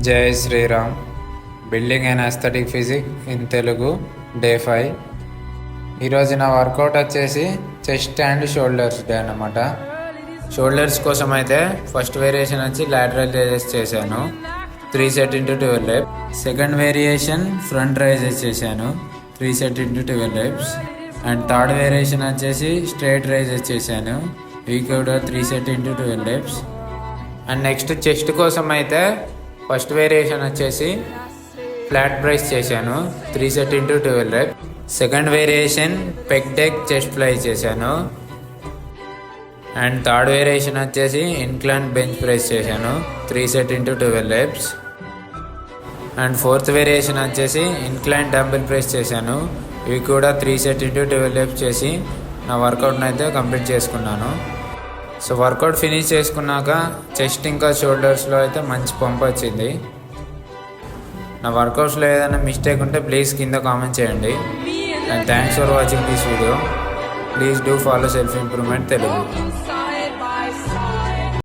జై Shriram. Building and aesthetic physique in Telugu day 5. ఈరోజు నా వర్కౌట్ వచ్చేసి చెస్ట్ అండ్ షోల్డర్స్ డే అన్నమాట. షోల్డర్స్ కోసం అయితే ఫస్ట్ వేరియేషన్ వచ్చి లాటరల్ రైజెస్ చేశాను 3 set into 12 reps. Second variation front raises చేశాను 3 set into 12 reps. And third variation వచ్చేసి స్ట్రైట్ రైజెస్ చేశాను ఇవి కూడా 3 set into 12 reps. And next chest కోసం అయితే ఫస్ట్ వేరియేషన్ వచ్చేసి ఫ్లాట్ ప్రెస్ చేశాను 3 set into 12 reps. Second variation peg deck chest fly చేశాను. అండ్ థర్డ్ వేరియేషన్ వచ్చేసి ఇన్క్లైన్ బెంచ్ ప్రెస్ చేశాను 3 set into 12 reps. And fourth variation వచ్చేసి incline dumbbell press చేశాను ఇవి కూడా 3 సెట్ ఇంటూ 12 reps చేసి నా వర్కౌట్ని అయితే కంప్లీట్ చేసుకున్నాను. సో వర్కౌట్ ఫినిష్ చేసుకున్నాక చెస్ట్ ఇంకా షోల్డర్స్లో అయితే మంచి పంప్ వచ్చింది. నా వర్కౌట్స్లో ఏదైనా మిస్టేక్ ఉంటే ప్లీజ్ కింద కామెంట్ చేయండి. And thanks for watching this video. Please do follow self improvement Telugu.